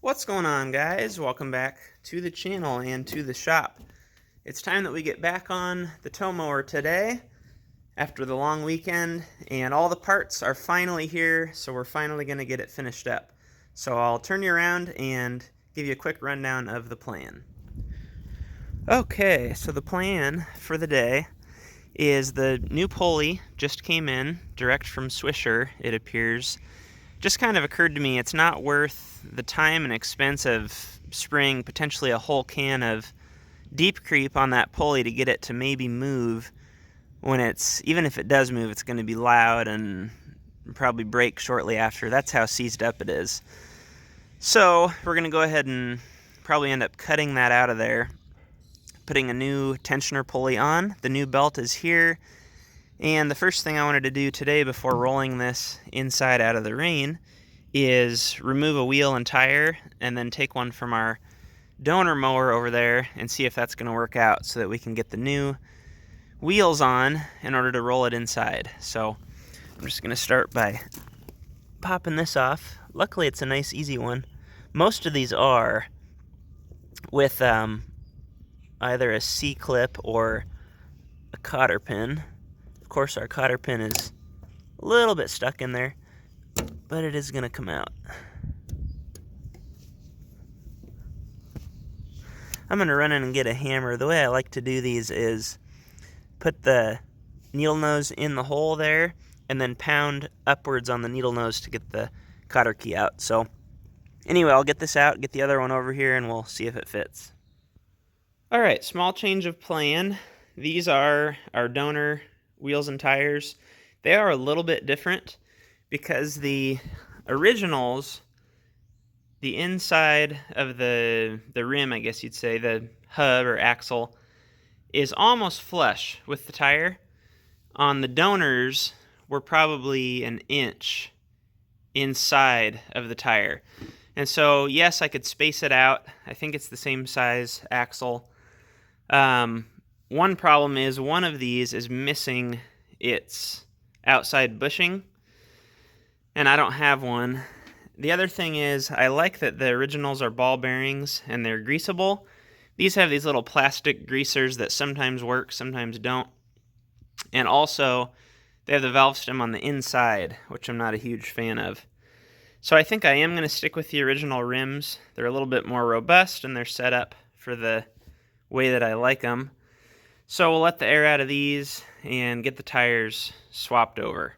What's going on, guys? Welcome back to the channel and to the shop. It's time that we get back on the tow mower today after the long weekend, and all the parts are finally here, so we're finally going to get it finished up. So I'll turn you around and give you a quick rundown of the plan. Okay, so the plan for the day is the new pulley just came in direct from Swisher, it appears. Just kind of occurred to me it's not worth the time and expense of spraying potentially a whole can of deep creep on that pulley to get it to maybe move when even if it does move, it's going to be loud and probably break shortly after. That's how seized up it is. So we're going to go ahead and probably end up cutting that out of there, putting a new tensioner pulley on. The new belt is here. And the first thing I wanted to do today before rolling this inside out of the rain is remove a wheel and tire and then take one from our donor mower over there and see if that's going to work out so that we can get the new wheels on in order to roll it inside. So I'm just going to start by popping this off. Luckily it's a nice easy one. Most of these are with either a C-clip or a cotter pin. Of course, our cotter pin is a little bit stuck in there, but it is going to come out. I'm going to run in and get a hammer. The way I like to do these is put the needle nose in the hole there and then pound upwards on the needle nose to get the cotter key out. So anyway, I'll get this out, get the other one over here, and we'll see if it fits. All right, small change of plan. These are our donor wheels and tires. They are a little bit different because the originals, the inside of the rim, I guess you'd say, the hub or axle, is almost flush with the tire. On the donors, we're probably an inch inside of the tire. And so, yes, I could space it out. I think it's the same size axle. One problem is one of these is missing its outside bushing, and I don't have one. The other thing is I like that the originals are ball bearings and they're greasable. These have these little plastic greasers that sometimes work, sometimes don't. And also, they have the valve stem on the inside, which I'm not a huge fan of. So I think I am going to stick with the original rims. They're a little bit more robust and they're set up for the way that I like them. So we'll let the air out of these and get the tires swapped over.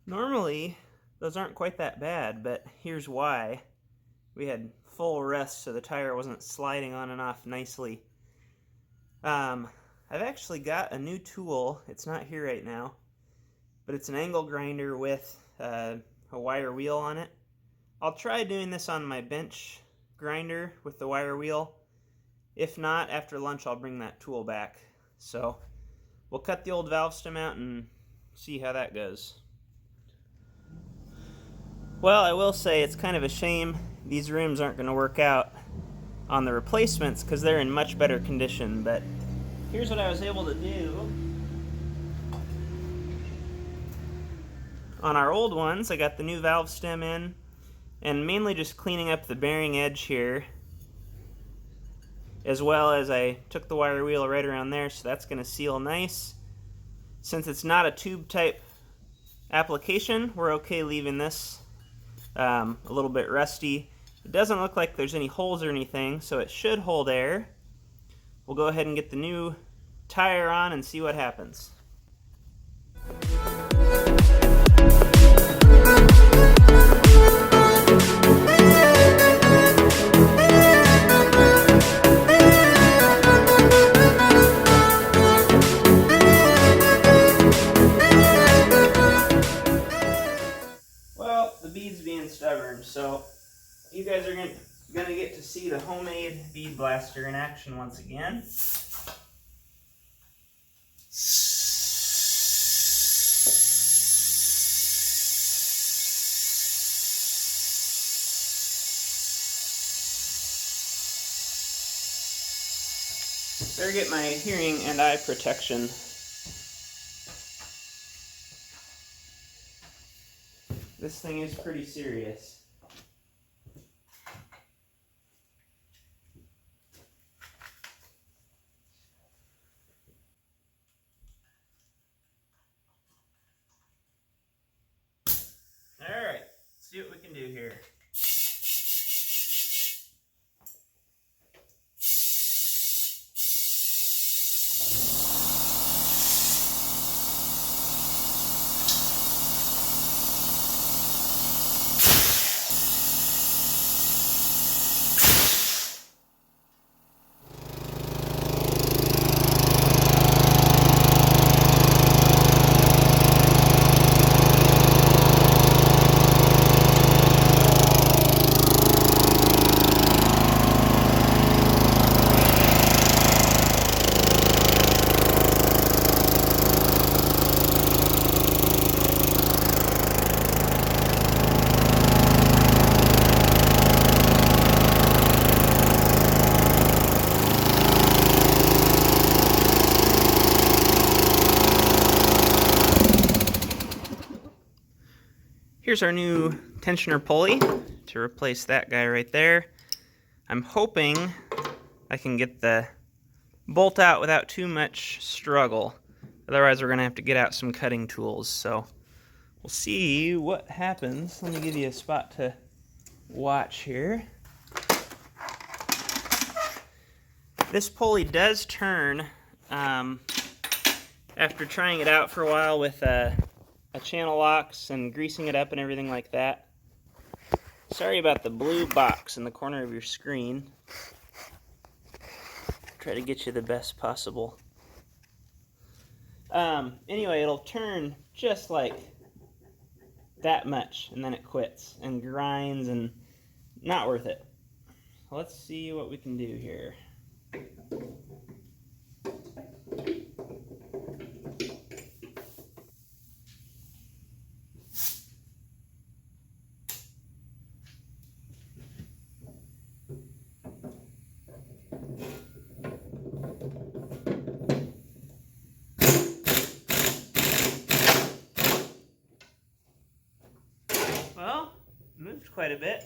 Normally, those aren't quite that bad, but here's why. We had full rest so the tire wasn't sliding on and off nicely. I've actually got a new tool. It's not here right now, but it's an angle grinder with a wire wheel on it. I'll try doing this on my bench grinder with the wire wheel. If not, after lunch I'll bring that tool back. So we'll cut the old valve stem out and see how that goes. Well, I will say it's kind of a shame these rims aren't going to work out on the replacements because they're in much better condition, but here's what I was able to do on our old ones, I got the new valve stem in, and mainly just cleaning up the bearing edge here, as well as I took the wire wheel right around there, so that's going to seal nice. Since it's not a tube type application, we're okay leaving this a little bit rusty. It doesn't look like there's any holes or anything, so it should hold air. We'll go ahead and get the new tire on and see what happens. Well, the bead's being stubborn, so you guys are gonna get to see the homemade bead blaster in action once again. Better get my hearing and eye protection. This thing is pretty serious. Alright, let's see what we can do here. Here's our new tensioner pulley to replace that guy right there. I'm hoping I can get the bolt out without too much struggle. Otherwise, we're going to have to get out some cutting tools. So we'll see what happens. Let me give you a spot to watch here. This pulley does turn after trying it out for a while with channel locks and greasing it up and everything like that. Sorry about the blue box in the corner of your screen. Try to get you the best possible. Anyway, it'll turn just like that much and then it quits and grinds and not worth it. Let's see what we can do here. Well, moved quite a bit.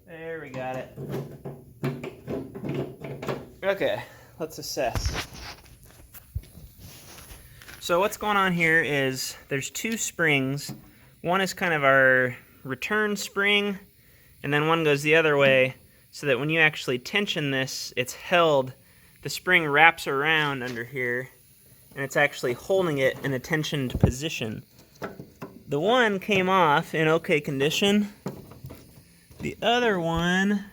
There, we got it. Okay, let's assess. So what's going on here is there's two springs. One is kind of our return spring, and then one goes the other way, so that when you actually tension this, it's held. The spring wraps around under here, and it's actually holding it in a tensioned position. The one came off in okay condition. The other one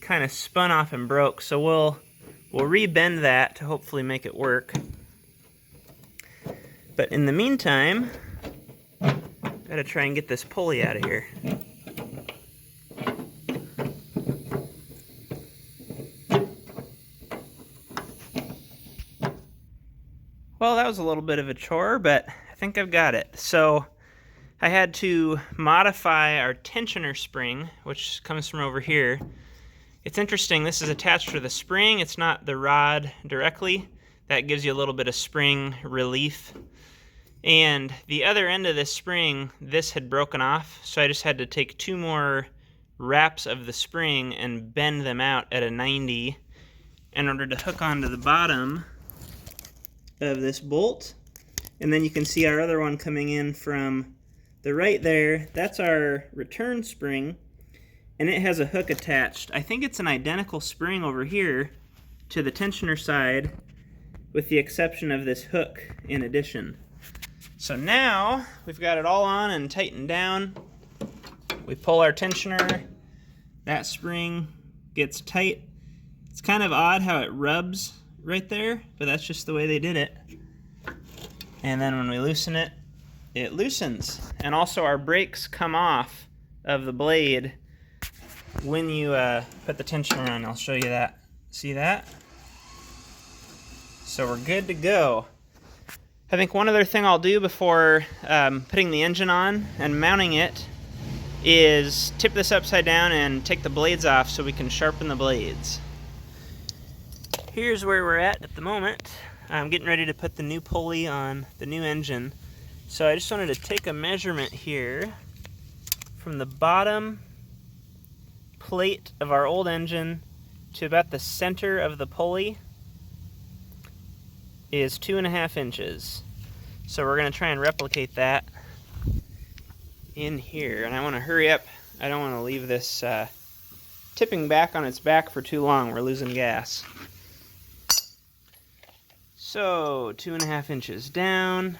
kind of spun off and broke, so we'll re-bend that to hopefully make it work. But in the meantime, Gotta try and get this pulley out of here. Well, that was a little bit of a chore, but I think I've got it. So I had to modify our tensioner spring, which comes from over here. It's interesting, this is attached to the spring, it's not the rod directly. That gives you a little bit of spring relief. And the other end of this spring, this had broken off, so I just had to take 2 more wraps of the spring and bend them out at a 90 in order to hook onto the bottom of this bolt. And then you can see our other one coming in from the right there. That's our return spring, and it has a hook attached. I think it's an identical spring over here to the tensioner side, with the exception of this hook in addition. So now we've got it all on and tightened down. We pull our tensioner, that spring gets tight. It's kind of odd how it rubs right there, but that's just the way they did it. And then when we loosen it, it loosens. And also our brakes come off of the blade when you put the tensioner on. I'll show you that. See that? So we're good to go. I think one other thing I'll do before putting the engine on and mounting it is tip this upside down and take the blades off so we can sharpen the blades. Here's where we're at the moment. I'm getting ready to put the new pulley on the new engine. So I just wanted to take a measurement here from the bottom plate of our old engine to about the center of the pulley is 2.5 inches. So we're going to try and replicate that in here. And I want to hurry up. I don't want to leave this tipping back on its back for too long. We're losing gas. So 2.5 inches down.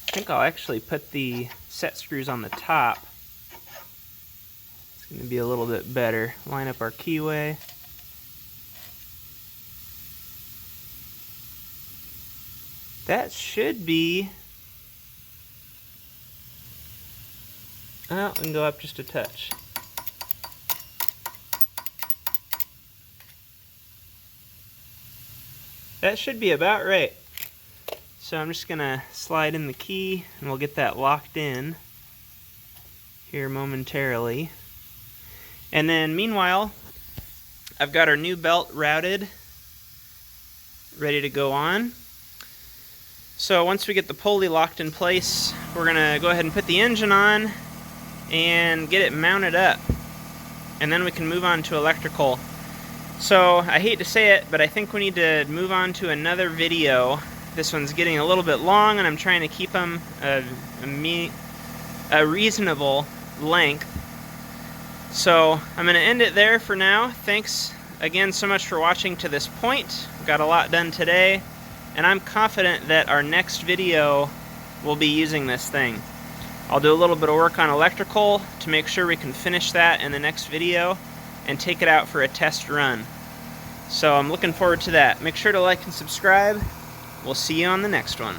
I think I'll actually put the set screws on the top. It's going to be a little bit better. Line up our keyway. That should be... well, we can go up just a touch. That should be about right. So I'm just going to slide in the key and we'll get that locked in here momentarily. And then meanwhile, I've got our new belt routed, ready to go on. So once we get the pulley locked in place, we're going to go ahead and put the engine on and get it mounted up. And then we can move on to electrical. So I hate to say it, but I think we need to move on to another video. This one's getting a little bit long, and I'm trying to keep them a reasonable length. So I'm going to end it there for now. Thanks again so much for watching to this point. Got a lot done today, and I'm confident that our next video will be using this thing. I'll do a little bit of work on electrical to make sure we can finish that in the next video and take it out for a test run. So I'm looking forward to that. Make sure to like and subscribe. We'll see you on the next one.